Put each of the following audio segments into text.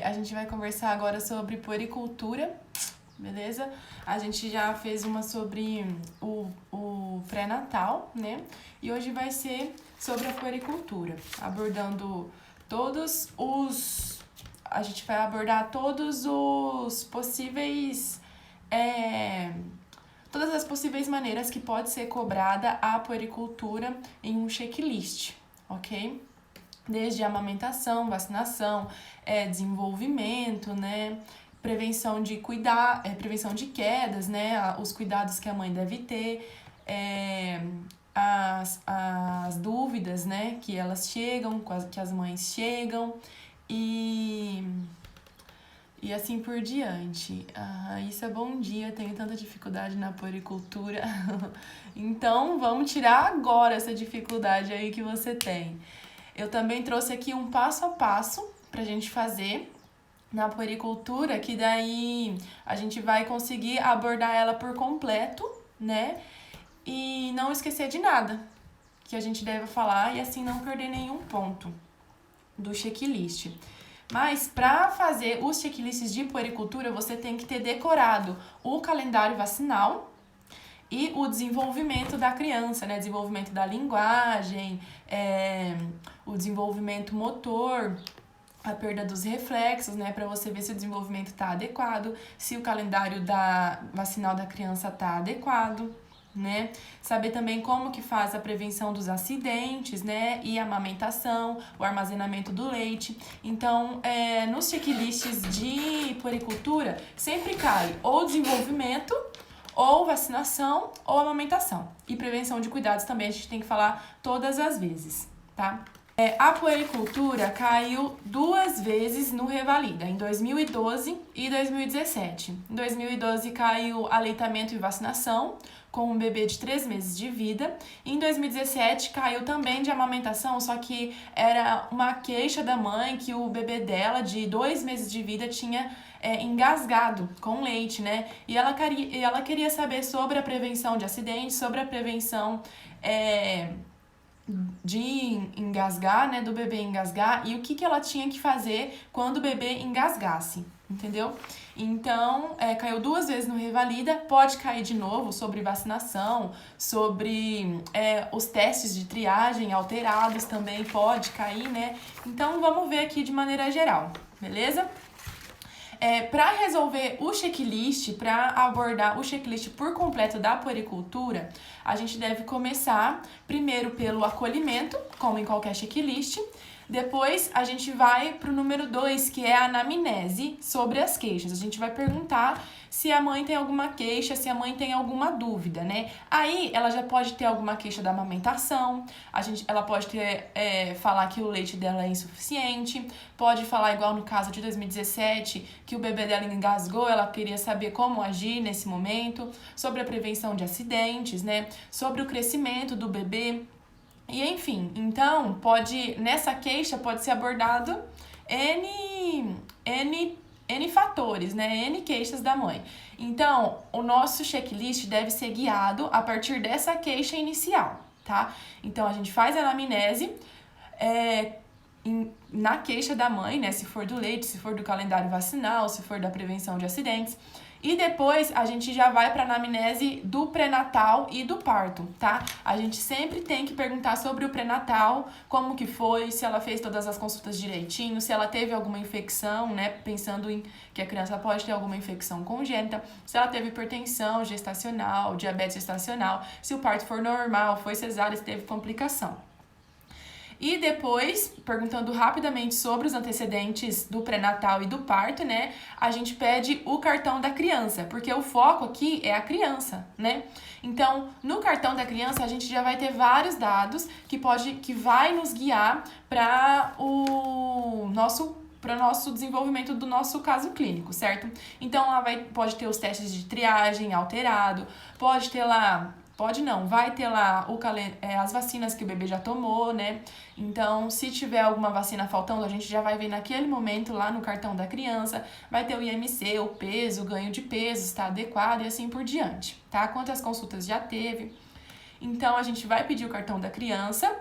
a gente vai conversar agora sobre puericultura, beleza? A gente já fez uma sobre o pré-natal, né? E hoje vai ser sobre a puericultura, abordando a gente vai abordar todos os possíveis... todas as possíveis maneiras que pode ser cobrada a puericultura em um checklist, ok? Desde amamentação, vacinação, desenvolvimento, né? Prevenção de quedas, né? Os cuidados que a mãe deve ter, as dúvidas, né? Que elas chegam, que as mães chegam e assim por diante. Isso é bom dia, tenho tanta dificuldade na puericultura. Então, vamos tirar agora essa dificuldade aí que você tem. Eu também trouxe aqui um passo a passo pra gente fazer na puericultura, que daí a gente vai conseguir abordar ela por completo, né? E não esquecer de nada que a gente deve falar e assim não perder nenhum ponto do checklist. Mas para fazer os checklists de puericultura, você tem que ter decorado o calendário vacinal e o desenvolvimento da criança, né? Desenvolvimento da linguagem, o desenvolvimento motor, a perda dos reflexos, né? Para você ver se o desenvolvimento está adequado, se o calendário vacinal da criança está adequado, né? Saber também como que faz a prevenção dos acidentes, né? E a amamentação, o armazenamento do leite. Então, nos checklists de puericultura, sempre cai ou desenvolvimento, ou vacinação, ou amamentação. E prevenção de cuidados também a gente tem que falar todas as vezes, tá? A puericultura caiu 2 vezes no Revalida, em 2012 e 2017. Em 2012 caiu aleitamento e vacinação, com um bebê de 3 meses de vida. Em 2017 caiu também de amamentação, só que era uma queixa da mãe que o bebê dela, de 2 meses de vida, tinha engasgado com leite, né? E ela queria saber sobre a prevenção de acidentes, sobre a prevenção de engasgar, né, do bebê engasgar, e o que ela tinha que fazer quando o bebê engasgasse, entendeu? Então, caiu 2 vezes no Revalida, pode cair de novo sobre vacinação, sobre os testes de triagem alterados também pode cair, né? Então, vamos ver aqui de maneira geral, beleza? Para resolver o checklist, para abordar o checklist por completo da puericultura, a gente deve começar primeiro pelo acolhimento, como em qualquer checklist. Depois a gente vai para o número 2, que é a anamnese sobre as queixas. A gente vai perguntar se a mãe tem alguma queixa, se a mãe tem alguma dúvida, né? Aí ela já pode ter alguma queixa da amamentação, ela pode falar que o leite dela é insuficiente, pode falar, igual no caso de 2017, que o bebê dela engasgou, ela queria saber como agir nesse momento, sobre a prevenção de acidentes, né? Sobre o crescimento do bebê. E enfim, então, nessa queixa pode ser abordado N fatores, né? N queixas da mãe. Então, o nosso checklist deve ser guiado a partir dessa queixa inicial, tá? Então, a gente faz a anamnese na queixa da mãe, né? Se for do leite, se for do calendário vacinal, se for da prevenção de acidentes. E depois a gente já vai para a anamnese do pré-natal e do parto, tá? A gente sempre tem que perguntar sobre o pré-natal, como que foi, se ela fez todas as consultas direitinho, se ela teve alguma infecção, né? Pensando em que a criança pode ter alguma infecção congênita, se ela teve hipertensão gestacional, diabetes gestacional, se o parto for normal, foi cesárea, se teve complicação. E depois, perguntando rapidamente sobre os antecedentes do pré-natal e do parto, né? A gente pede o cartão da criança, porque o foco aqui é a criança, né? Então, no cartão da criança, a gente já vai ter vários dados que vai nos guiar para o nosso desenvolvimento do nosso caso clínico, certo? Então, lá pode ter os testes de triagem alterado, vai ter lá as vacinas que o bebê já tomou, né? Então, se tiver alguma vacina faltando, a gente já vai ver naquele momento lá no cartão da criança, vai ter o IMC, o peso, o ganho de peso, está adequado e assim por diante, tá? Quantas consultas já teve. Então, a gente vai pedir o cartão da criança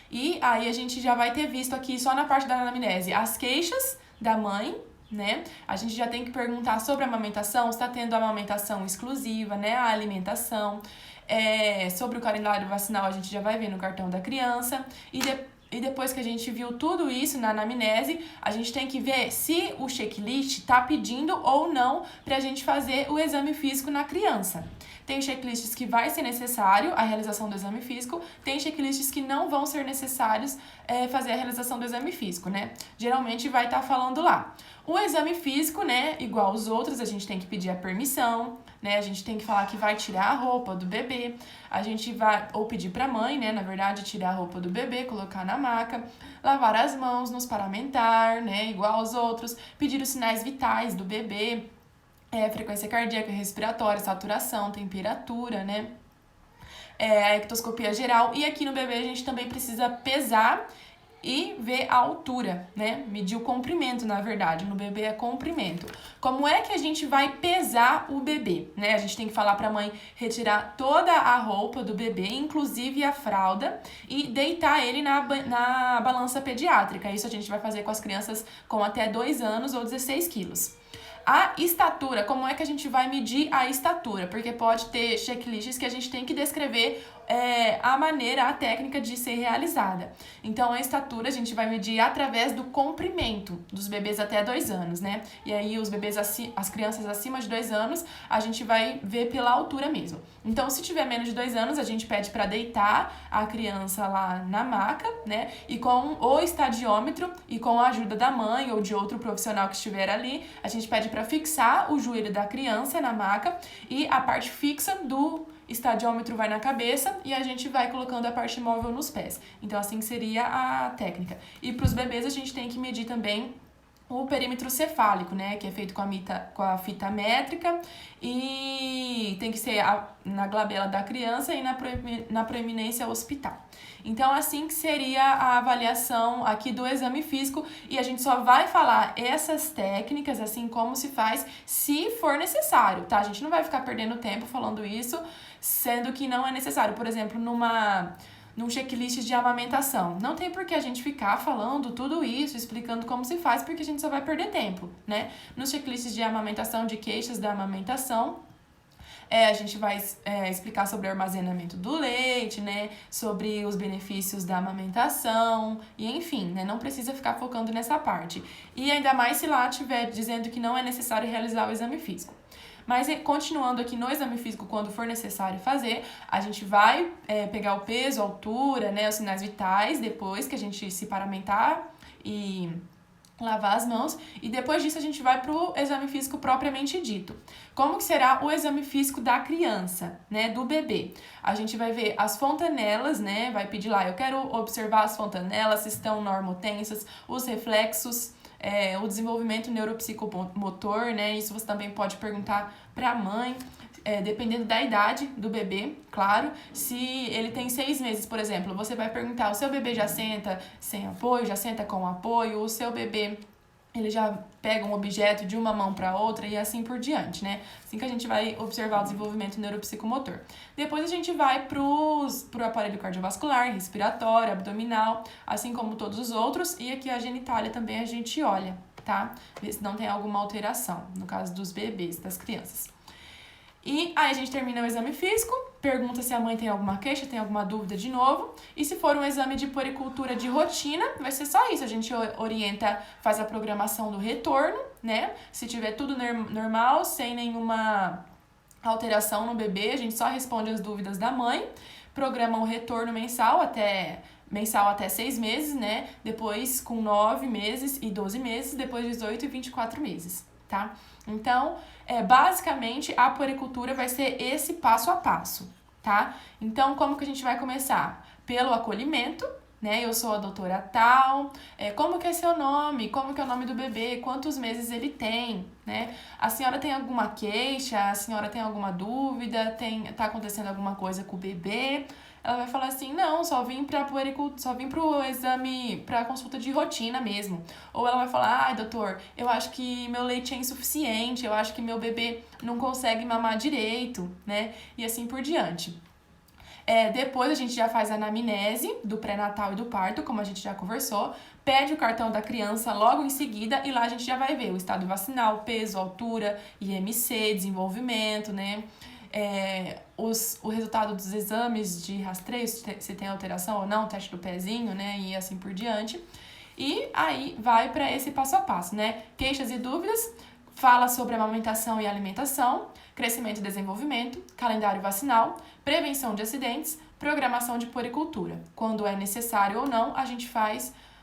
e aí a gente já vai ter visto aqui, só na parte da anamnese, as queixas da mãe, né? A gente já tem que perguntar sobre a amamentação, se está tendo amamentação exclusiva, né? A alimentação. Sobre o calendário vacinal, a gente já vai ver no cartão da criança. E depois que a gente viu tudo isso na anamnese, a gente tem que ver se o checklist está pedindo ou não para a gente fazer o exame físico na criança. Tem checklists que vai ser necessário a realização do exame físico, tem checklists que não vão ser necessários fazer a realização do exame físico, né? Geralmente vai estar falando lá. O exame físico, né, igual os outros, a gente tem que pedir a permissão, né? A gente tem que falar que vai tirar a roupa do bebê, a gente vai, ou pedir pra mãe, né, na verdade, tirar a roupa do bebê, colocar na maca, lavar as mãos, nos paramentar, né, igual aos outros, pedir os sinais vitais do bebê, frequência cardíaca, respiratória, saturação, temperatura, né? A ectoscopia geral. E aqui no bebê a gente também precisa pesar e ver a altura, né? Medir o comprimento, na verdade. No bebê é comprimento. Como é que a gente vai pesar o bebê, né? A gente tem que falar pra mãe retirar toda a roupa do bebê, inclusive a fralda, e deitar ele na balança pediátrica. Isso a gente vai fazer com as crianças com até 2 anos ou 16 quilos. A estatura, como é que a gente vai medir a estatura? Porque pode ter checklists que a gente tem que descrever a maneira, a técnica de ser realizada. Então, a estatura a gente vai medir através do comprimento dos bebês até 2 anos, né? E aí, os bebês, as crianças acima de 2 anos, a gente vai ver pela altura mesmo. Então, se tiver menos de 2 anos, a gente pede para deitar a criança lá na maca, né? E com o estadiômetro e com a ajuda da mãe ou de outro profissional que estiver ali, a gente pede para fixar o joelho da criança na maca e a parte fixa do estadiômetro vai na cabeça e a gente vai colocando a parte móvel nos pés. Então, assim seria a técnica. E para os bebês, a gente tem que medir também o perímetro cefálico, né, que é feito com a fita métrica e tem que ser na glabela da criança e na proeminência hospital. Então, assim que seria a avaliação aqui do exame físico e a gente só vai falar essas técnicas, assim como se faz, se for necessário, tá? A gente não vai ficar perdendo tempo falando isso, sendo que não é necessário. Por exemplo, num checklist de amamentação. Não tem por que a gente ficar falando tudo isso, explicando como se faz, porque a gente só vai perder tempo, né? Nos checklists de amamentação, de queixas da amamentação, a gente vai explicar sobre o armazenamento do leite, né? Sobre os benefícios da amamentação, e enfim, né? Não precisa ficar focando nessa parte. E ainda mais se lá estiver dizendo que não é necessário realizar o exame físico. Mas continuando aqui no exame físico, quando for necessário fazer, a gente vai pegar o peso, a altura, né, os sinais vitais, depois que a gente se paramentar e lavar as mãos. E depois disso a gente vai pro exame físico propriamente dito. Como que será o exame físico da criança, né, do bebê? A gente vai ver as fontanelas, né, vai pedir lá, eu quero observar as fontanelas, se estão normotensas, os reflexos, o desenvolvimento neuropsicomotor, né? Isso você também pode perguntar para a mãe, dependendo da idade do bebê, claro. Se ele tem 6 meses, por exemplo, você vai perguntar, o seu bebê já senta sem apoio, já senta com apoio, o seu bebê ele já pega um objeto de uma mão para outra e assim por diante, né? Assim que a gente vai observar o desenvolvimento neuropsicomotor. Depois a gente vai pro aparelho cardiovascular, respiratório, abdominal, assim como todos os outros. E aqui a genitália também a gente olha, tá? Ver se não tem alguma alteração, no caso dos bebês, das crianças. E aí a gente termina o exame físico, pergunta se a mãe tem alguma queixa, tem alguma dúvida de novo. E se for um exame de puericultura de rotina, vai ser só isso. A gente orienta, faz a programação do retorno, né? Se tiver tudo normal, sem nenhuma alteração no bebê, a gente só responde as dúvidas da mãe. Programa o retorno mensal até 6 meses, né? Depois com 9 meses e 12 meses, depois 18 e 24 meses, tá? Então, basicamente, a puericultura vai ser esse passo a passo, tá? Então, como que a gente vai começar? Pelo acolhimento, né? Eu sou a doutora tal, como que é seu nome? Como que é o nome do bebê? Quantos meses ele tem, né? A senhora tem alguma queixa? A senhora tem alguma dúvida? Tá acontecendo alguma coisa com o bebê? Ela vai falar assim, não, só vim pro exame, pra consulta de rotina mesmo. Ou ela vai falar, ai, doutor, eu acho que meu leite é insuficiente, eu acho que meu bebê não consegue mamar direito, né? E assim por diante. Depois a gente já faz a anamnese do pré-natal e do parto, como a gente já conversou, pede o cartão da criança logo em seguida e lá a gente já vai ver o estado vacinal, peso, altura, IMC, desenvolvimento, né? O resultado dos exames de rastreio, se tem alteração ou não, teste do pezinho, né? E assim por diante. E aí vai para esse passo a passo, né? Queixas e dúvidas, fala sobre amamentação e alimentação, crescimento e desenvolvimento, calendário vacinal, prevenção de acidentes, programação de puericultura. Quando é necessário ou não,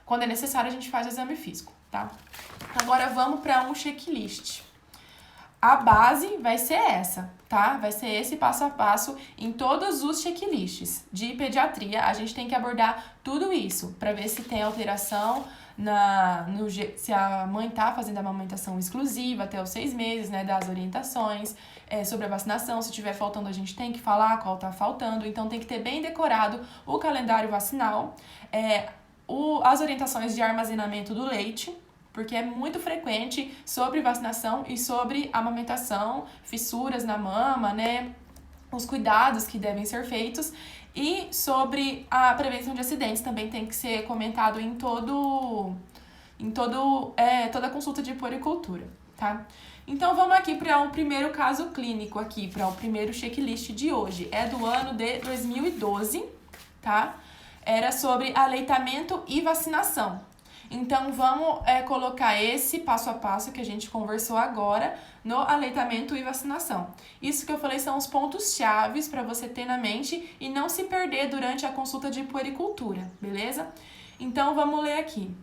quando é necessário, a gente faz o exame físico, tá? Agora vamos para um checklist. A base vai ser essa, tá? Vai ser esse passo a passo em todos os checklists de pediatria. A gente tem que abordar tudo isso para ver se tem alteração se a mãe tá fazendo a amamentação exclusiva até os 6 meses, né? Das orientações sobre a vacinação. Se tiver faltando, a gente tem que falar qual tá faltando. Então tem que ter bem decorado o calendário vacinal, as orientações de armazenamento do leite, porque é muito frequente sobre vacinação e sobre amamentação, fissuras na mama, né? Os cuidados que devem ser feitos. E sobre a prevenção de acidentes também tem que ser comentado em toda consulta de puericultura, tá? Então vamos aqui para o primeiro caso clínico aqui, para o primeiro checklist de hoje. É do ano de 2012, tá? Era sobre aleitamento e vacinação. Então, vamos colocar esse passo a passo que a gente conversou agora no aleitamento e vacinação. Isso que eu falei são os pontos chaves para você ter na mente e não se perder durante a consulta de puericultura, beleza? Então, vamos ler aqui.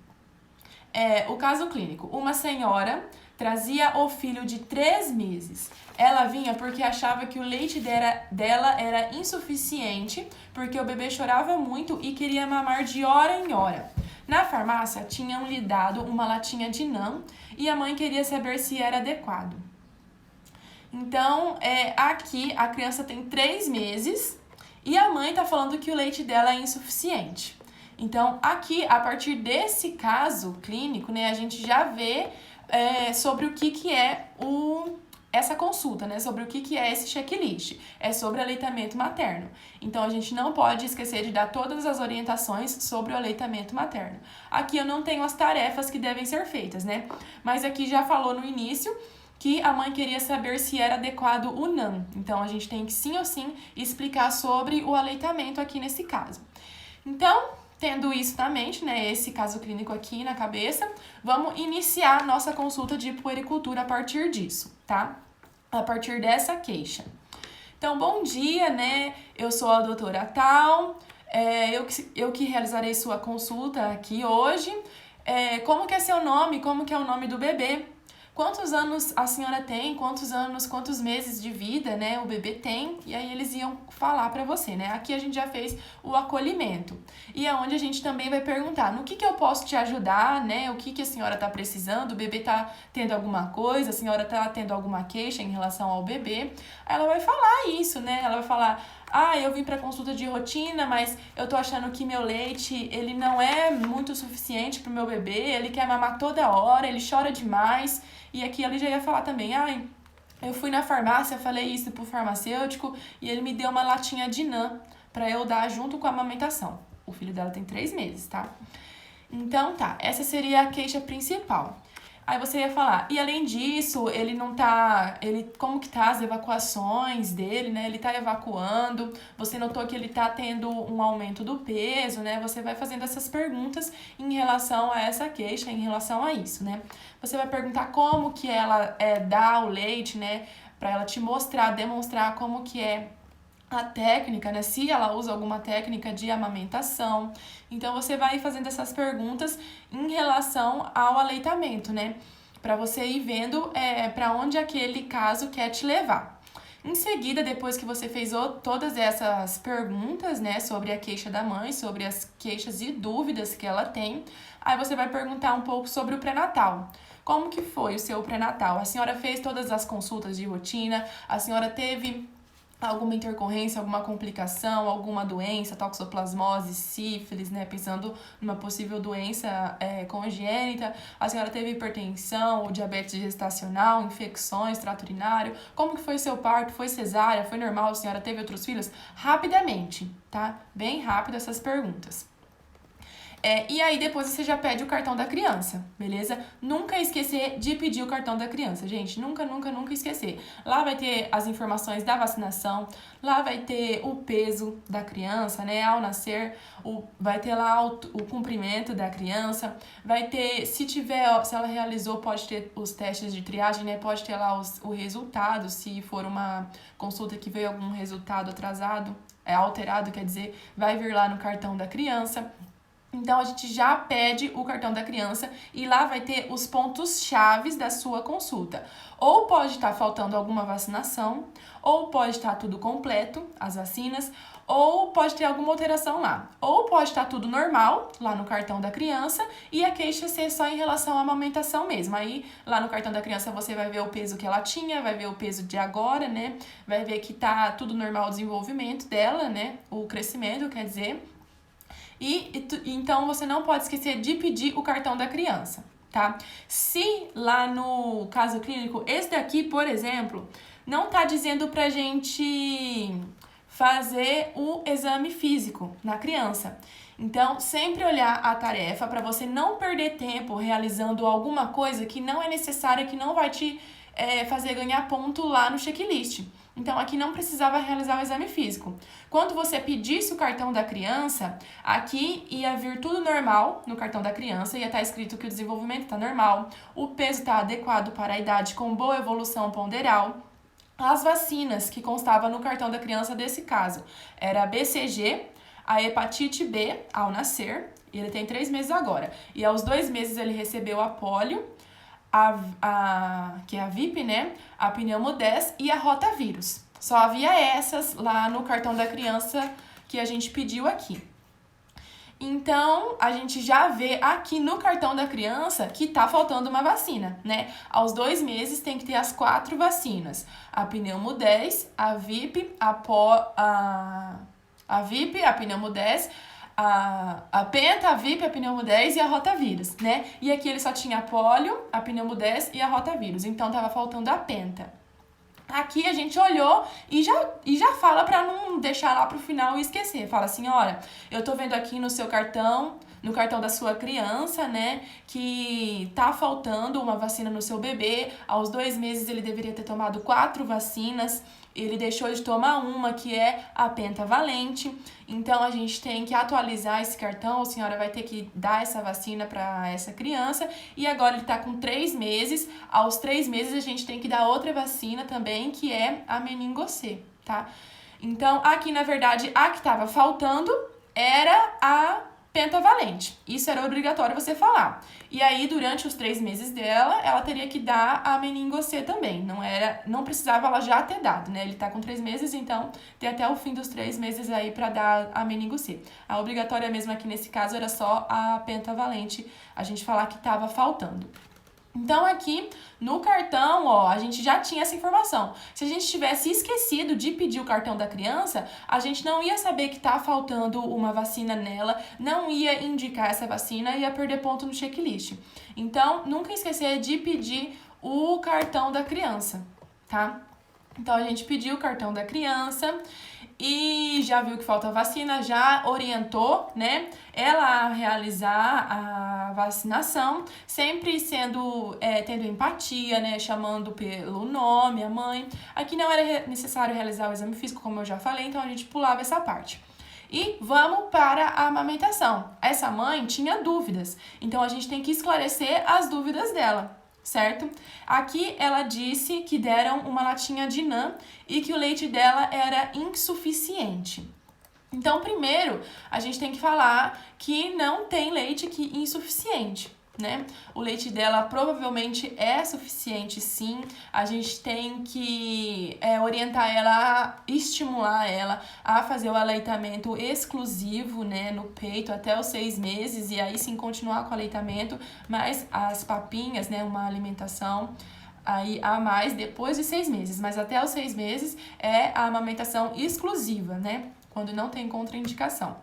O caso clínico. Uma senhora trazia o filho de 3 meses. Ela vinha porque achava que o leite dela era insuficiente, porque o bebê chorava muito e queria mamar de hora em hora. Na farmácia, tinham lhe dado uma latinha de NAN e a mãe queria saber se era adequado. Então, aqui a criança tem 3 meses e a mãe está falando que o leite dela é insuficiente. Então, aqui, a partir desse caso clínico, né, a gente já vê sobre o que é essa consulta, né? Sobre o que é esse checklist. É sobre aleitamento materno. Então, a gente não pode esquecer de dar todas as orientações sobre o aleitamento materno. Aqui eu não tenho as tarefas que devem ser feitas, né? Mas aqui já falou no início que a mãe queria saber se era adequado o NAN. Então, a gente tem que sim ou sim explicar sobre o aleitamento aqui nesse caso. Então, tendo isso na mente, né, esse caso clínico aqui na cabeça, vamos iniciar a nossa consulta de puericultura a partir disso, tá? A partir dessa queixa. Então, bom dia, né? Eu sou a doutora tal, eu que realizarei sua consulta aqui hoje. Como que é seu nome? Como que é o nome do bebê? Quantos anos a senhora tem? Quantos meses de vida, né, o bebê tem? E aí eles iam falar para você, né? Aqui a gente já fez o acolhimento. E é onde a gente também vai perguntar, no que eu posso te ajudar, né? O que a senhora tá precisando? O bebê tá tendo alguma coisa? A senhora tá tendo alguma queixa em relação ao bebê? Aí ela vai falar isso, né? Ela vai falar: eu vim para consulta de rotina, mas eu tô achando que meu leite, ele não é muito suficiente pro meu bebê, ele quer mamar toda hora, ele chora demais. E aqui ele já ia falar também: eu fui na farmácia, falei isso pro farmacêutico e ele me deu uma latinha de NAN para eu dar junto com a amamentação. O filho dela tem 3 meses, tá? Então tá, essa seria a queixa principal. Aí você ia falar: e além disso, como que tá as evacuações dele, né? Ele tá evacuando, você notou que ele tá tendo um aumento do peso, né? Você vai fazendo essas perguntas em relação a essa queixa, em relação a isso, né? Você vai perguntar como que ela dá o leite, né? Pra ela te demonstrar como que é a técnica, né? Se ela usa alguma técnica de amamentação. Então, você vai fazendo essas perguntas em relação ao aleitamento, né? Para você ir vendo para onde aquele caso quer te levar. Em seguida, depois que você fez todas essas perguntas, né, sobre a queixa da mãe, sobre as queixas e dúvidas que ela tem, aí você vai perguntar um pouco sobre o pré-natal. Como que foi o seu pré-natal? A senhora fez todas as consultas de rotina? A senhora teve alguma intercorrência, alguma complicação, alguma doença, toxoplasmose, sífilis, né? Pensando numa possível doença congênita. A senhora teve hipertensão ou diabetes gestacional, infecções, trato urinário. Como que foi seu parto? Foi cesárea? Foi normal? A senhora teve outros filhos? Rapidamente, tá? Bem rápido essas perguntas. E aí depois você já pede o cartão da criança, beleza? Nunca esquecer de pedir o cartão da criança, gente. Nunca, nunca, nunca esquecer. Lá vai ter as informações da vacinação, lá vai ter o peso da criança, né? Ao nascer, vai ter lá o comprimento da criança, vai ter, se ela realizou, pode ter os testes de triagem, né? Pode ter lá o resultado, se for uma consulta que veio algum resultado atrasado, alterado, quer dizer, vai vir lá no cartão da criança. Então, a gente já pede o cartão da criança e lá vai ter os pontos chaves da sua consulta. Ou pode estar faltando alguma vacinação, ou pode estar tudo completo, as vacinas, ou pode ter alguma alteração lá. Ou pode estar tudo normal, lá no cartão da criança, e a queixa ser só em relação à amamentação mesmo. Aí, lá no cartão da criança, você vai ver o peso que ela tinha, vai ver o peso de agora, né? Vai ver que tá tudo normal o desenvolvimento dela, né? O crescimento, quer dizer. Então, você não pode esquecer de pedir o cartão da criança, tá? Se lá no caso clínico, esse daqui, por exemplo, não tá dizendo pra gente fazer o exame físico na criança. Então, sempre olhar a tarefa para você não perder tempo realizando alguma coisa que não é necessária, que não vai te fazer ganhar ponto lá no checklist. Então, aqui não precisava realizar o exame físico. Quando você pedisse o cartão da criança, aqui ia vir tudo normal no cartão da criança, ia estar escrito que o desenvolvimento está normal, o peso está adequado para a idade, com boa evolução ponderal. As vacinas que constavam no cartão da criança desse caso era a BCG, a hepatite B ao nascer, e ele tem 3 meses agora. E aos 2 meses ele recebeu a polio, que é a VIP, né? A pneumodés e a rotavírus. Só havia essas lá no cartão da criança que a gente pediu aqui. Então, a gente já vê aqui no cartão da criança que tá faltando uma vacina, né? Aos 2 meses tem que ter as 4 vacinas. A pneumodés, a VIP, a VIP, a pneumodés, a penta, a VIP, a pneumodés e a rotavírus, né? E aqui ele só tinha a polio, a pneumodés e a rotavírus, então tava faltando a penta. Aqui a gente olhou e já fala para não deixar lá pro final e esquecer. Fala assim, olha, eu tô vendo aqui no seu cartão, no cartão da sua criança, né, que tá faltando uma vacina no seu bebê. Aos 2 meses ele deveria ter tomado 4 vacinas. Ele deixou de tomar uma, que é a pentavalente. Então, a gente tem que atualizar esse cartão. A senhora vai ter que dar essa vacina para essa criança. E agora ele está com 3 meses. Aos 3 meses, a gente tem que dar outra vacina também, que é a meningocê, tá? Então, aqui, na verdade, a que estava faltando era a pentavalente. Isso era obrigatório você falar. E aí, durante os 3 meses dela, ela teria que dar a meningocê também. Não precisava ela já ter dado, né? Ele tá com 3 meses, então tem até o fim dos 3 meses aí pra dar a meningocê. A obrigatória mesmo aqui nesse caso era só a pentavalente, a gente falar que tava faltando. Então, aqui no cartão, ó, a gente já tinha essa informação. Se a gente tivesse esquecido de pedir o cartão da criança, a gente não ia saber que tá faltando uma vacina nela, não ia indicar essa vacina e ia perder ponto no checklist. Então, nunca esquecer de pedir o cartão da criança, tá? Então, a gente pediu o cartão da criança e já viu que falta vacina, já orientou, né, ela a realizar a vacinação, sempre tendo empatia, né, chamando pelo nome, a mãe. Aqui não era necessário realizar o exame físico, como eu já falei, então a gente pulava essa parte. E vamos para a amamentação. Essa mãe tinha dúvidas, então a gente tem que esclarecer as dúvidas dela, certo? Aqui ela disse que deram uma latinha de NAN e que o leite dela era insuficiente. Então, primeiro, a gente tem que falar que não tem leite insuficiente, né? O leite dela provavelmente é suficiente, sim. A gente tem que orientar ela, estimular ela a fazer o aleitamento exclusivo, né, no peito até os 6 meses e aí sim continuar com o aleitamento, mas as papinhas, né, uma alimentação aí a mais depois de 6 meses, mas até os 6 meses é a amamentação exclusiva, né? Quando não tem contraindicação.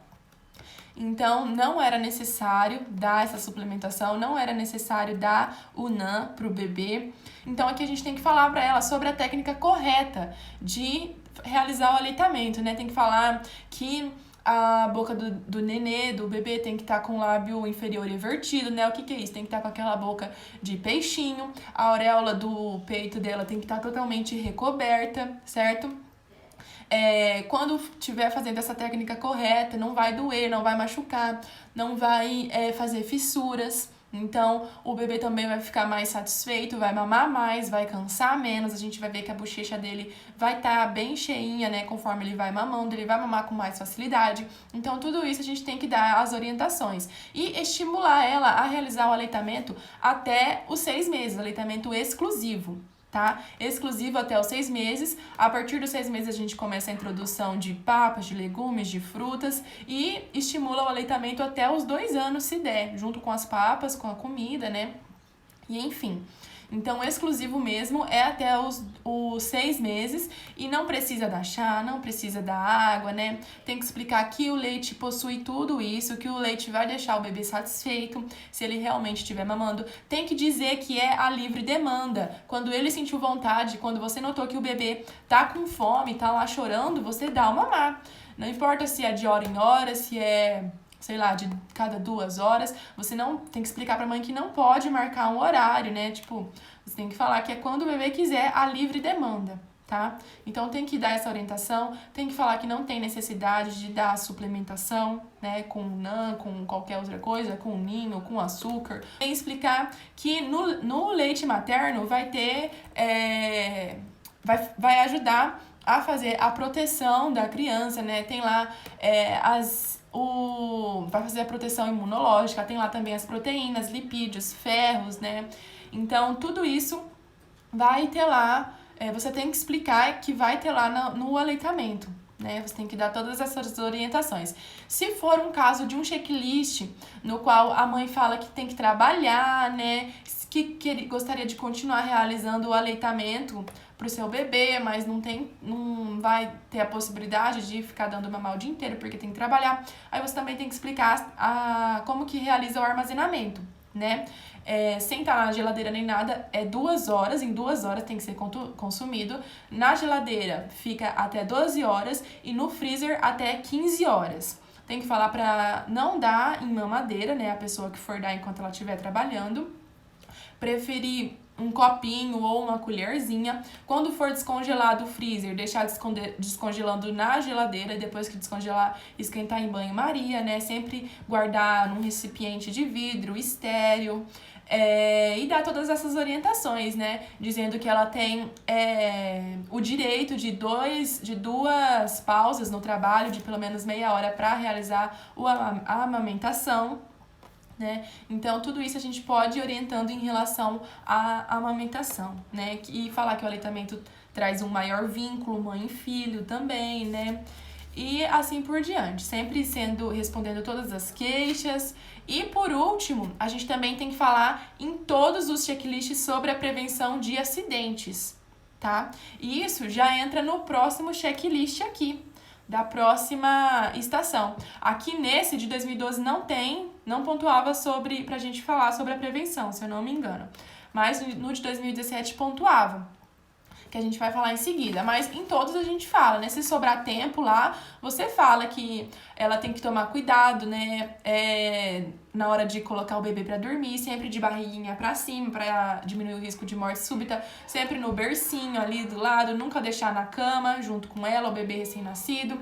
Então, não era necessário dar essa suplementação, não era necessário dar o NAN para o bebê. Então, aqui a gente tem que falar para ela sobre a técnica correta de realizar o aleitamento, né? Tem que falar que a boca do nenê, do bebê, tem que estar com o lábio inferior invertido, né? O que é isso? Tem que estar com aquela boca de peixinho, a auréola do peito dela tem que estar totalmente recoberta, certo? Quando estiver fazendo essa técnica correta, não vai doer, não vai machucar, não vai fazer fissuras. Então, o bebê também vai ficar mais satisfeito, vai mamar mais, vai cansar menos. A gente vai ver que a bochecha dele vai estar bem cheinha, né? Conforme ele vai mamando, ele vai mamar com mais facilidade. Então, tudo isso a gente tem que dar as orientações. E estimular ela a realizar o aleitamento até os 6 meses, aleitamento exclusivo. Tá? Exclusivo até os 6 meses. A partir dos 6 meses a gente começa a introdução de papas, de legumes, de frutas e estimula o aleitamento até os 2 anos, se der, junto com as papas, com a comida, né? E enfim. Então, exclusivo mesmo é até os 6 meses e não precisa dar chá, não precisa dar água, né? Tem que explicar que o leite possui tudo isso, que o leite vai deixar o bebê satisfeito se ele realmente estiver mamando. Tem que dizer que é a livre demanda. Quando ele sentiu vontade, quando você notou que o bebê tá com fome, tá lá chorando, você dá o mamar. Não importa se é de hora em hora, se é, sei lá, de cada 2 horas, você não tem que explicar pra mãe que não pode marcar um horário, né? Tipo, você tem que falar que é quando o bebê quiser, a livre demanda, tá? Então tem que dar essa orientação, tem que falar que não tem necessidade de dar suplementação, né, com NAN, com qualquer outra coisa, com ninho, com açúcar. Tem que explicar que no leite materno vai ter, vai ajudar a fazer a proteção da criança, né? Tem lá vai fazer a proteção imunológica, tem lá também as proteínas, lipídios, ferros, né? Então, tudo isso vai ter lá, você tem que explicar que vai ter lá no aleitamento, né? Você tem que dar todas essas orientações. Se for um caso de um checklist no qual a mãe fala que tem que trabalhar, né? Que gostaria de continuar realizando o aleitamento pro seu bebê, mas não vai ter a possibilidade de ficar dando mamar o dia inteiro porque tem que trabalhar. Aí você também tem que explicar como que realiza o armazenamento, né? Sem estar na geladeira nem nada, 2 horas, em 2 horas tem que ser consumido. Na geladeira fica até 12 horas e no freezer até 15 horas. Tem que falar pra não dar em mamadeira, né? A pessoa que for dar enquanto ela estiver trabalhando. Preferir um copinho ou uma colherzinha. Quando for descongelar do freezer, deixar descongelando na geladeira. Depois que descongelar, esquentar em banho-maria, né? Sempre guardar num recipiente de vidro, estéril. E dar todas essas orientações, né? Dizendo que ela tem o direito de 2 pausas no trabalho, de pelo menos meia hora para realizar a amamentação. Né? Então, tudo isso a gente pode ir orientando em relação à amamentação, né? E falar que o aleitamento traz um maior vínculo mãe e filho também, né? E assim por diante, sempre respondendo todas as queixas. E por último, a gente também tem que falar em todos os checklists sobre a prevenção de acidentes, tá? E isso já entra no próximo checklist aqui, da próxima estação. Aqui nesse de 2012 não pontuava pra gente falar sobre a prevenção, se eu não me engano. Mas no de 2017 pontuava, que a gente vai falar em seguida. Mas em todos a gente fala, né? Se sobrar tempo lá, você fala que ela tem que tomar cuidado, né? Na hora de colocar o bebê pra dormir, sempre de barriguinha pra cima, pra diminuir o risco de morte súbita, sempre no bercinho ali do lado, nunca deixar na cama junto com ela, o bebê recém-nascido.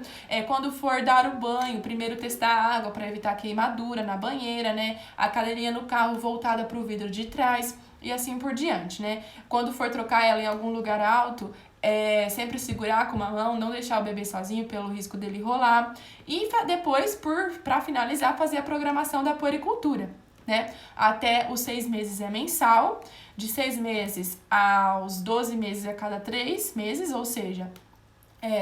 Quando for dar o banho, primeiro testar a água pra evitar queimadura na banheira, né? A cadeirinha no carro voltada pro vidro de trás. E assim por diante, né? Quando for trocar ela em algum lugar alto, sempre segurar com uma mão, não deixar o bebê sozinho pelo risco dele rolar. E depois, pra finalizar, fazer a programação da puericultura, né? Até os 6 meses é mensal, de 6 meses aos 12 meses a cada 3 meses, ou seja,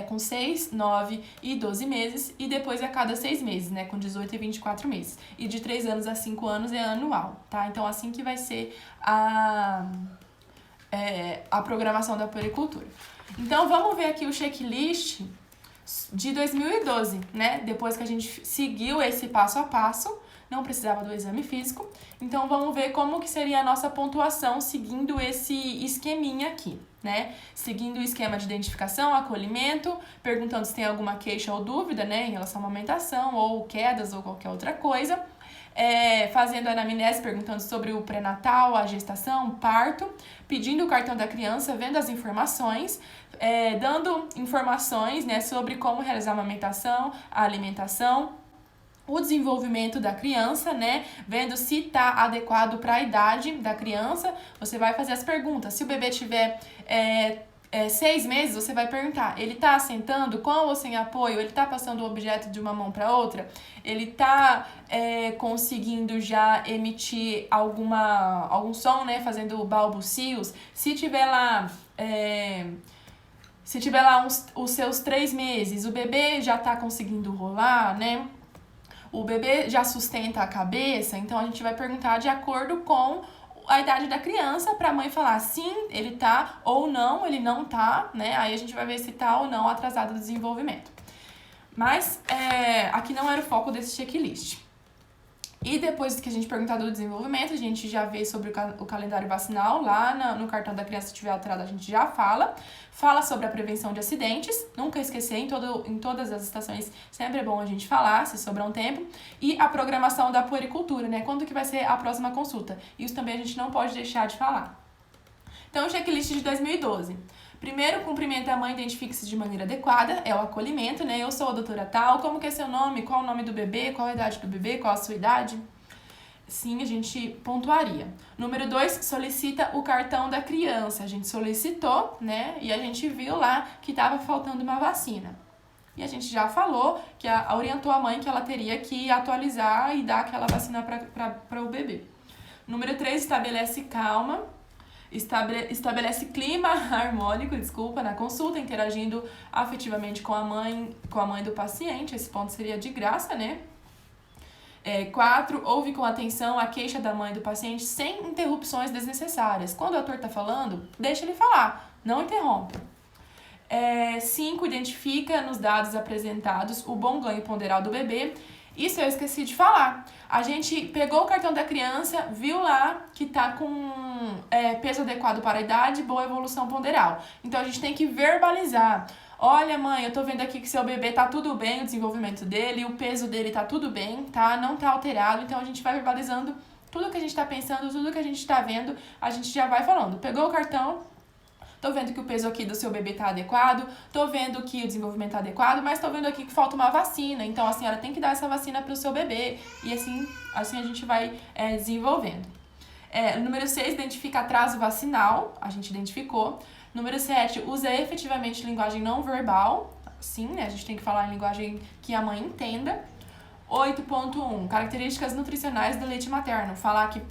com 6, 9 e 12 meses, e depois a cada 6 meses, né, com 18 e 24 meses. E de 3 anos a 5 anos é anual, tá? Então, assim que vai ser a programação da puericultura. Então, vamos ver aqui o checklist de 2012, né? Depois que a gente seguiu esse passo a passo, não precisava do exame físico. Então, vamos ver como que seria a nossa pontuação seguindo esse esqueminha aqui, né? Seguindo o esquema de identificação, acolhimento, perguntando se tem alguma queixa ou dúvida, né? Em relação à amamentação, ou quedas, ou qualquer outra coisa. Fazendo a anamnese, perguntando sobre o pré-natal, a gestação, o parto, pedindo o cartão da criança, vendo as informações, dando informações, né, sobre como realizar a amamentação, a alimentação, o desenvolvimento da criança, né, vendo se está adequado para a idade da criança. Você vai fazer as perguntas. Se o bebê tiver 6 meses, você vai perguntar, ele tá sentando com ou sem apoio? Ele tá passando o objeto de uma mão para outra? Ele tá conseguindo já emitir algum som, né, fazendo balbucios? Se tiver lá os seus 3 meses, o bebê já tá conseguindo rolar, né? O bebê já sustenta a cabeça, então a gente vai perguntar de acordo com a idade da criança, para a mãe falar sim, ele tá, ou não, ele não tá, né? Aí a gente vai ver se tá ou não atrasado o desenvolvimento. Mas aqui não era o foco desse checklist. E depois que a gente perguntar do desenvolvimento, a gente já vê sobre o calendário vacinal lá no cartão da criança, se estiver alterado, a gente já fala. Fala sobre a prevenção de acidentes, nunca esquecer, em todas as estações, sempre é bom a gente falar, se sobrar um tempo. E a programação da puericultura, né? Quando que vai ser a próxima consulta? Isso também a gente não pode deixar de falar. Então, o checklist de 2012. Primeiro, cumprimenta a mãe, identifique-se de maneira adequada, é o acolhimento, né? Eu sou a doutora tal, como que é seu nome, qual o nome do bebê, qual a idade do bebê, qual a sua idade? Sim, a gente pontuaria. Número 2, solicita o cartão da criança. A gente solicitou, né? E a gente viu lá que estava faltando uma vacina. E a gente já falou, orientou a mãe que ela teria que atualizar e dar aquela vacina para o bebê. Número 3, estabelece calma. Estabelece clima harmônico, na consulta, interagindo afetivamente com a mãe do paciente. Esse ponto seria de graça, né? 4, ouve com atenção a queixa da mãe do paciente sem interrupções desnecessárias. Quando o ator tá falando, deixa ele falar, não interrompa. 5, identifica nos dados apresentados o bom ganho ponderal do bebê. Isso eu esqueci de falar. A gente pegou o cartão da criança, viu lá que tá com peso adequado para a idade, boa evolução ponderal. Então, a gente tem que verbalizar. Olha, mãe, eu tô vendo aqui que seu bebê tá tudo bem, o desenvolvimento dele, o peso dele tá tudo bem, tá? Não tá alterado. Então, a gente vai verbalizando tudo que a gente tá pensando, tudo que a gente tá vendo, a gente já vai falando. Pegou o cartão, tô vendo que o peso aqui do seu bebê tá adequado, tô vendo que o desenvolvimento tá adequado, mas tô vendo aqui que falta uma vacina, então a senhora tem que dar essa vacina pro seu bebê. E assim a gente vai desenvolvendo. Número 6, identifica atraso vacinal, a gente identificou. Número 7, usa efetivamente linguagem não verbal, sim, né? A gente tem que falar em linguagem que a mãe entenda. 8.1, características nutricionais do leite materno, falar que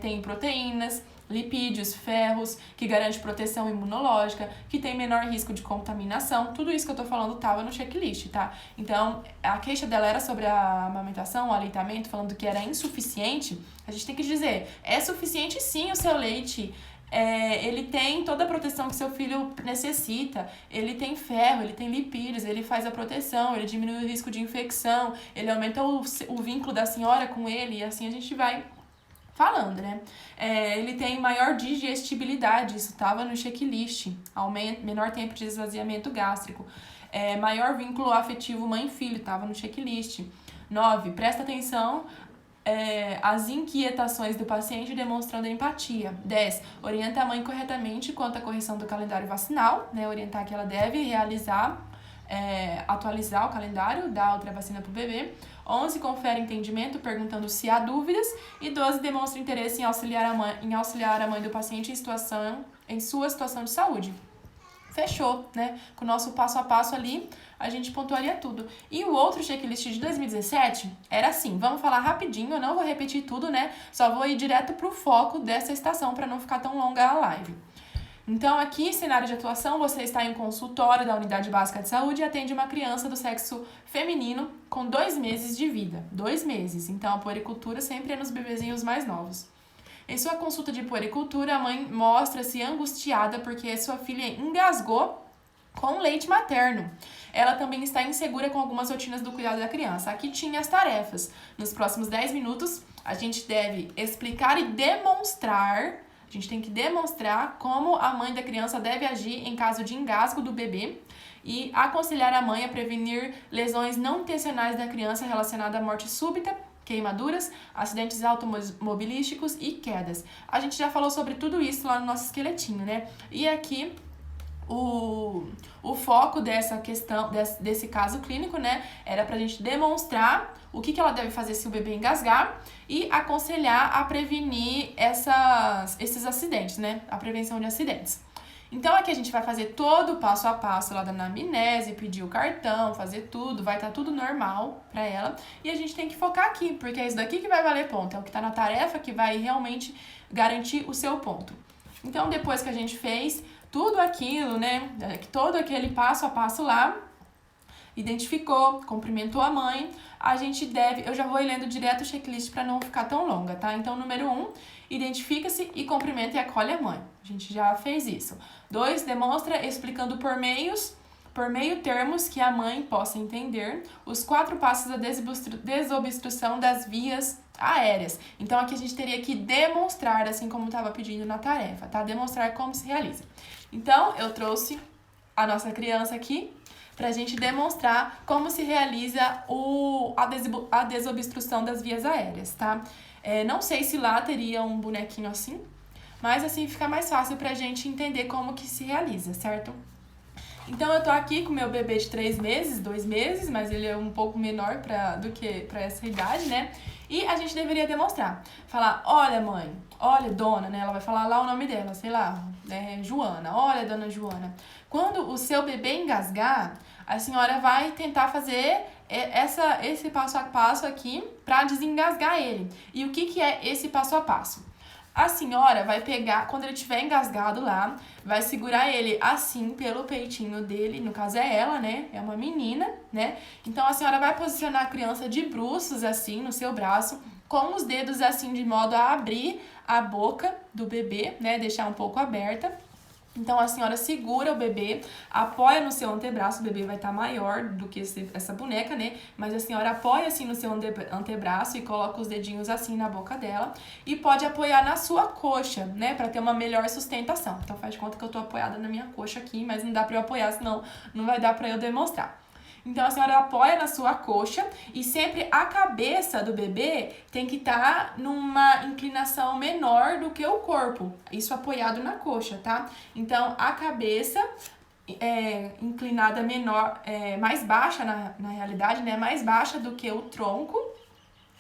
tem proteínas, lipídios, ferros, que garante proteção imunológica, que tem menor risco de contaminação. Tudo isso que eu tô falando tava no checklist, tá? Então, a queixa dela era sobre a amamentação, o aleitamento, falando que era insuficiente. A gente tem que dizer, é suficiente sim o seu leite. Ele tem toda a proteção que seu filho necessita, ele tem ferro, ele tem lipídios, ele faz a proteção, ele diminui o risco de infecção, ele aumenta o vínculo da senhora com ele, e assim a gente vai falando, né? Ele tem maior digestibilidade, isso estava no checklist, menor tempo de esvaziamento gástrico, maior vínculo afetivo mãe-filho, estava no checklist. 9, presta atenção as inquietações do paciente demonstrando empatia. 10, orienta a mãe corretamente quanto à correção do calendário vacinal, né? Orientar que ela deve realizar, atualizar o calendário, dar outra vacina para o bebê. 11, confere entendimento, perguntando se há dúvidas. E 12, demonstra interesse em auxiliar a mãe do paciente em sua situação de saúde. Fechou, né? Com o nosso passo a passo ali, a gente pontuaria tudo. E o outro checklist de 2017 era assim, vamos falar rapidinho, eu não vou repetir tudo, né? Só vou ir direto pro foco dessa estação para não ficar tão longa a live. Então, aqui, cenário de atuação, você está em um consultório da Unidade Básica de Saúde e atende uma criança do sexo feminino com 2 meses de vida. 2 meses. Então, a puericultura sempre é nos bebezinhos mais novos. Em sua consulta de puericultura, a mãe mostra-se angustiada porque sua filha engasgou com leite materno. Ela também está insegura com algumas rotinas do cuidado da criança. Aqui tinha as tarefas. Nos próximos 10 minutos, a gente deve explicar e demonstrar. A gente tem que demonstrar como a mãe da criança deve agir em caso de engasgo do bebê e aconselhar a mãe a prevenir lesões não intencionais da criança relacionadas à morte súbita, queimaduras, acidentes automobilísticos e quedas. A gente já falou sobre tudo isso lá no nosso esqueletinho, né? E aqui o foco dessa questão, desse caso clínico, né, era pra gente demonstrar o que ela deve fazer se o bebê engasgar e aconselhar a prevenir esses acidentes, né, a prevenção de acidentes. Então, aqui a gente vai fazer todo o passo a passo lá da anamnese, pedir o cartão, fazer tudo, vai estar tudo normal pra ela. E a gente tem que focar aqui, porque é isso daqui que vai valer ponto, é o que tá na tarefa que vai realmente garantir o seu ponto. Então, depois que a gente fez tudo aquilo, né, todo aquele passo a passo lá, identificou, cumprimentou a mãe, a gente deve, eu já vou ir lendo direto o checklist para não ficar tão longa, tá? Então, número 1, identifica-se e cumprimenta e acolhe a mãe. A gente já fez isso. 2, demonstra explicando por meio termos que a mãe possa entender os 4 passos da desobstrução das vias aéreas. Então, aqui a gente teria que demonstrar, assim como estava pedindo na tarefa, tá? Demonstrar como se realiza. Então, eu trouxe a nossa criança aqui pra gente demonstrar como se realiza a desobstrução das vias aéreas, tá? Não sei se lá teria um bonequinho assim, mas assim fica mais fácil pra gente entender como que se realiza, certo? Então, eu tô aqui com meu bebê de 3 meses, 2 meses, mas ele é um pouco menor do que pra essa idade, né? E a gente deveria demonstrar. Falar, olha mãe, olha dona, né? Ela vai falar lá o nome dela, sei lá, Joana. Olha, dona Joana, quando o seu bebê engasgar, a senhora vai tentar fazer esse passo a passo aqui pra desengasgar ele. E o que é esse passo a passo? A senhora vai pegar, quando ele estiver engasgado lá, vai segurar ele assim pelo peitinho dele, no caso é ela, né? É uma menina, né? Então a senhora vai posicionar a criança de bruços assim no seu braço, com os dedos assim de modo a abrir a boca do bebê, né? Deixar um pouco aberta. Então, a senhora segura o bebê, apoia no seu antebraço, o bebê vai estar maior do que essa boneca, né? Mas a senhora apoia assim no seu antebraço e coloca os dedinhos assim na boca dela. E pode apoiar na sua coxa, né? Pra ter uma melhor sustentação. Então, faz de conta que eu tô apoiada na minha coxa aqui, mas não dá pra eu apoiar, senão não vai dar pra eu demonstrar. Então, a senhora apoia na sua coxa e sempre a cabeça do bebê tem que estar numa inclinação menor do que o corpo. Isso apoiado na coxa, tá? Então, a cabeça inclinada menor, mais baixa na realidade, né? Mais baixa do que o tronco,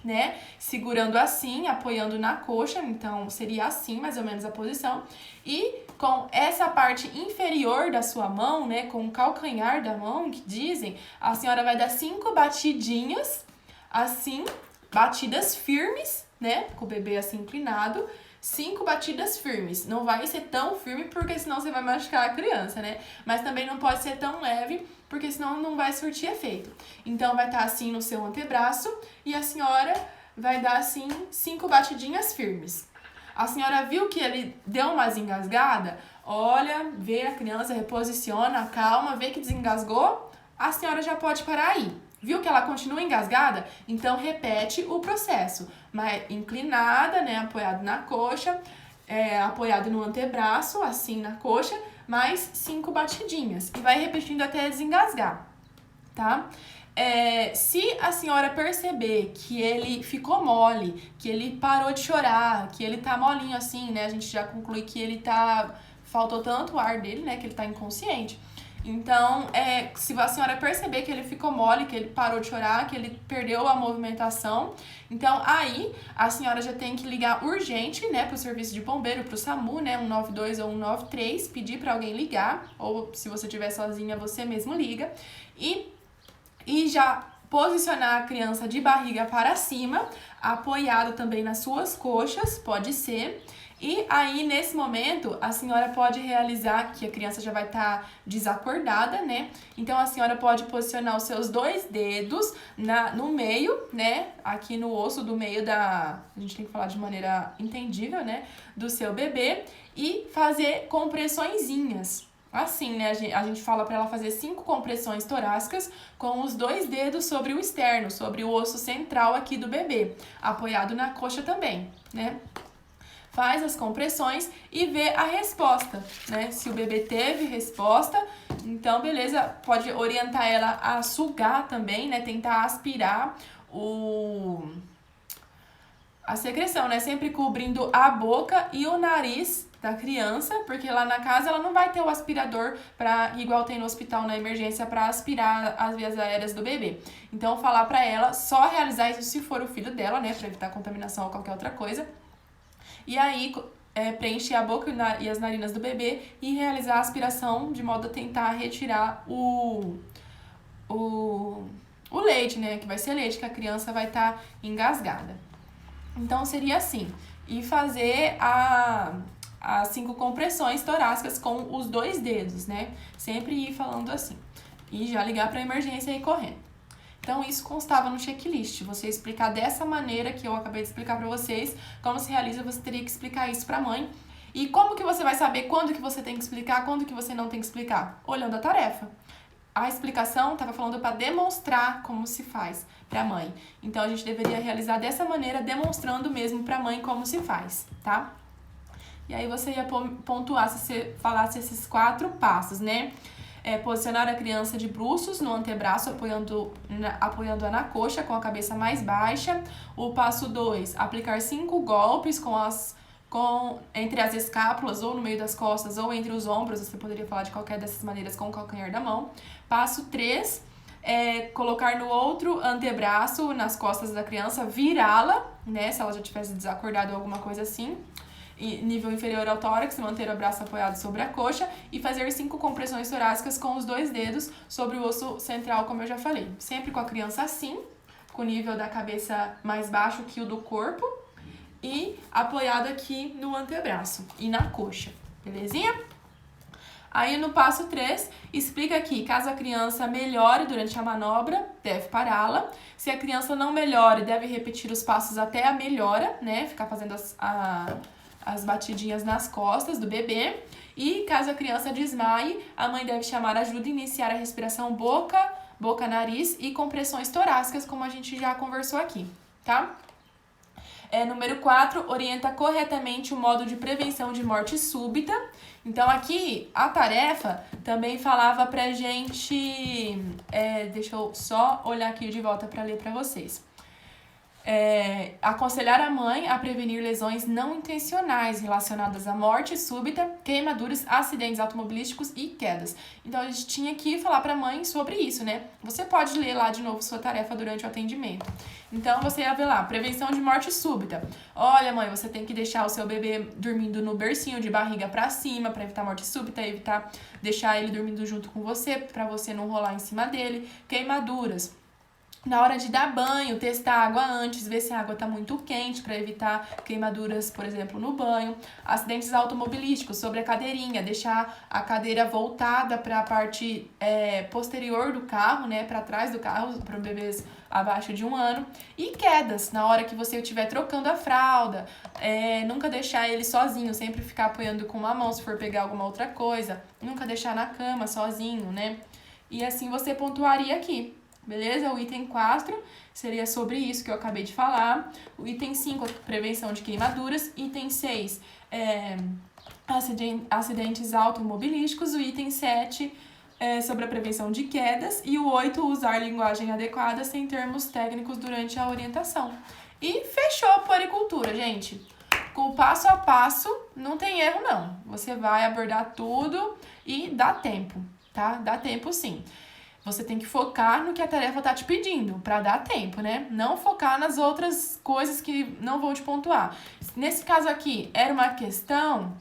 né? Segurando assim, apoiando na coxa, então seria assim mais ou menos a posição. E com essa parte inferior da sua mão, né, com o calcanhar da mão, que dizem, a senhora vai dar 5 batidinhas, assim, batidas firmes, né, com o bebê assim inclinado, 5 batidas firmes. Não vai ser tão firme, porque senão você vai machucar a criança, né, mas também não pode ser tão leve, porque senão não vai surtir efeito. Então, vai estar assim no seu antebraço e a senhora vai dar assim 5 batidinhas firmes. A senhora viu que ele deu uma desengasgada? Olha, vê a criança, reposiciona, calma, vê que desengasgou, a senhora já pode parar aí. Viu que ela continua engasgada? Então, repete o processo. Mas inclinada, né, apoiado na coxa, apoiado no antebraço, assim na coxa, mais 5 batidinhas. E vai repetindo até desengasgar, tá? Se a senhora perceber que ele ficou mole, que ele parou de chorar, que ele tá molinho assim, né? A gente já conclui que ele faltou tanto o ar dele, né? Que ele tá inconsciente. Então, se a senhora perceber que ele ficou mole, que ele parou de chorar, que ele perdeu a movimentação, então aí a senhora já tem que ligar urgente, né, pro serviço de bombeiro, pro SAMU, né, 192 ou 193, pedir para alguém ligar, ou se você estiver sozinha, você mesmo liga, e já posicionar a criança de barriga para cima, apoiado também nas suas coxas, pode ser, E aí, nesse momento, a senhora pode realizar, que a criança já vai estar desacordada, né? Então, a senhora pode posicionar os seus 2 dedos no meio, né? Aqui no osso do meio a gente tem que falar de maneira entendível, né? Do seu bebê e fazer compressõezinhas. Assim, né? A gente fala para ela fazer 5 compressões torácicas com os 2 dedos sobre o externo, sobre o osso central aqui do bebê, apoiado na coxa também, né? Faz as compressões e vê a resposta, né? Se o bebê teve resposta, então beleza, pode orientar ela a sugar também, né? Tentar aspirar a secreção, né? Sempre cobrindo a boca e o nariz da criança, porque lá na casa ela não vai ter o aspirador igual tem no hospital na emergência para aspirar as vias aéreas do bebê. Então falar para ela só realizar isso se for o filho dela, né? Para evitar contaminação ou qualquer outra coisa. E aí, preencher a boca e as narinas do bebê e realizar a aspiração de modo a tentar retirar o leite, né? Que vai ser leite, que a criança vai estar engasgada. Então, seria assim. E fazer as 5 compressões torácicas com os 2 dedos, né? Sempre ir falando assim. E já ligar para a emergência e ir correndo. Então, isso constava no checklist. Você explicar dessa maneira que eu acabei de explicar para vocês, como se realiza, você teria que explicar isso para a mãe. E como que você vai saber quando que você tem que explicar, quando que você não tem que explicar? Olhando a tarefa. A explicação estava falando para demonstrar como se faz para a mãe. Então, a gente deveria realizar dessa maneira, demonstrando mesmo para a mãe como se faz, tá? E aí, você ia pontuar se você falasse esses 4 passos, né? Posicionar a criança de bruços no antebraço, apoiando-a na coxa, com a cabeça mais baixa. O passo 2, aplicar 5 golpes entre as escápulas, ou no meio das costas, ou entre os ombros. Você poderia falar de qualquer dessas maneiras com o calcanhar da mão. Passo 3, colocar no outro antebraço, nas costas da criança, virá-la, né? Se ela já tivesse desacordado ou alguma coisa assim. Nível inferior ao tórax, manter o braço apoiado sobre a coxa e fazer 5 compressões torácicas com os 2 dedos sobre o osso central, como eu já falei. Sempre com a criança assim, com o nível da cabeça mais baixo que o do corpo e apoiado aqui no antebraço e na coxa, belezinha? Aí no passo 3, explica aqui, caso a criança melhore durante a manobra, deve pará-la. Se a criança não melhore, deve repetir os passos até a melhora, né? Ficar fazendo as batidinhas nas costas do bebê. E caso a criança desmaie, a mãe deve chamar ajuda e iniciar a respiração boca, nariz e compressões torácicas, como a gente já conversou aqui, tá? Número 4, orienta corretamente o modo de prevenção de morte súbita. Então, aqui, a tarefa também falava pra gente... deixa eu só olhar aqui de volta para ler para vocês. Aconselhar a mãe a prevenir lesões não intencionais relacionadas à morte súbita, queimaduras, acidentes automobilísticos e quedas. Então, a gente tinha que falar para a mãe sobre isso, né? Você pode ler lá de novo sua tarefa durante o atendimento. Então, você ia ver lá, prevenção de morte súbita. Olha, mãe, você tem que deixar o seu bebê dormindo no bercinho de barriga para cima, para evitar morte súbita, evitar deixar ele dormindo junto com você, para você não rolar em cima dele. Queimaduras. Na hora de dar banho, testar a água antes, ver se a água está muito quente para evitar queimaduras, por exemplo, no banho. Acidentes automobilísticos, sobre a cadeirinha, deixar a cadeira voltada para a parte posterior do carro, né, para trás do carro, para bebês abaixo de 1 ano. E quedas, na hora que você estiver trocando a fralda, nunca deixar ele sozinho, sempre ficar apoiando com uma mão se for pegar alguma outra coisa, nunca deixar na cama sozinho, né? E assim você pontuaria aqui. Beleza? O item 4 seria sobre isso que eu acabei de falar. O item 5, prevenção de queimaduras. Item 6, acidentes automobilísticos. O item 7, sobre a prevenção de quedas. E o 8, usar linguagem adequada sem termos técnicos durante a orientação. E fechou a puericultura, gente. Com o passo a passo, não tem erro não. Você vai abordar tudo e dá tempo, tá? Dá tempo sim. Você tem que focar no que a tarefa tá te pedindo, para dar tempo, né? Não focar nas outras coisas que não vão te pontuar. Nesse caso aqui, era uma questão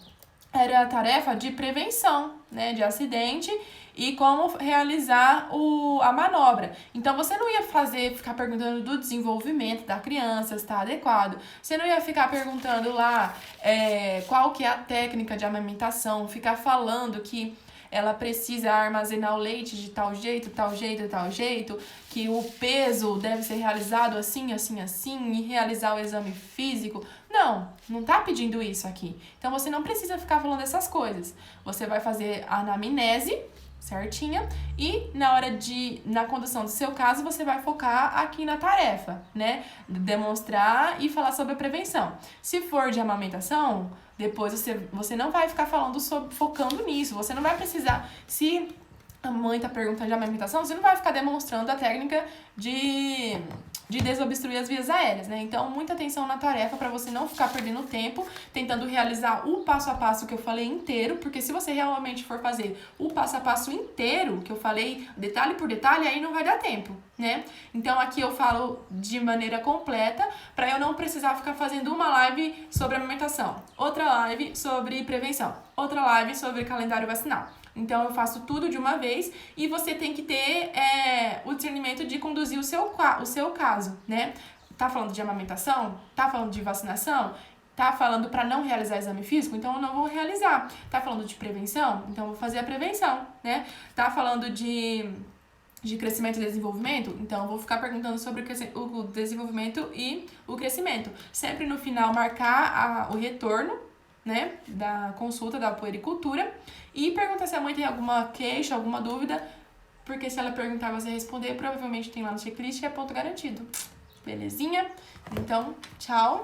era a tarefa de prevenção, né, de acidente e como realizar a manobra. Então, você não ia ficar perguntando do desenvolvimento da criança, se está adequado. Você não ia ficar perguntando lá qual que é a técnica de amamentação, ficar falando que ela precisa armazenar o leite de tal jeito, tal jeito, tal jeito, que o peso deve ser realizado assim, assim, assim, e realizar o exame físico. Não tá pedindo isso aqui. Então, você não precisa ficar falando essas coisas. Você vai fazer a anamnese certinha e na condução do seu caso, você vai focar aqui na tarefa, né? Demonstrar e falar sobre a prevenção. Se for de amamentação, depois você não vai ficar focando nisso. Você não vai precisar, se a mãe tá perguntando de amamentação, você não vai ficar demonstrando a técnica de desobstruir as vias aéreas, né? Então, muita atenção na tarefa para você não ficar perdendo tempo tentando realizar o passo a passo que eu falei inteiro, porque se você realmente for fazer o passo a passo inteiro que eu falei, detalhe por detalhe, aí não vai dar tempo, né? Então, aqui eu falo de maneira completa para eu não precisar ficar fazendo uma live sobre amamentação, outra live sobre prevenção, outra live sobre calendário vacinal. Então, eu faço tudo de uma vez e você tem que ter o discernimento de conduzir o seu caso, né? Tá falando de amamentação? Tá falando de vacinação? Tá falando para não realizar exame físico? Então, eu não vou realizar. Tá falando de prevenção? Então, eu vou fazer a prevenção, né? Tá falando de crescimento e desenvolvimento? Então, eu vou ficar perguntando sobre o desenvolvimento e o crescimento. Sempre no final, marcar o retorno, né, da consulta da puericultura e perguntar se a mãe tem alguma queixa, alguma dúvida, porque se ela perguntar você responder, provavelmente tem lá no checklist que é ponto garantido. Belezinha? Então, tchau!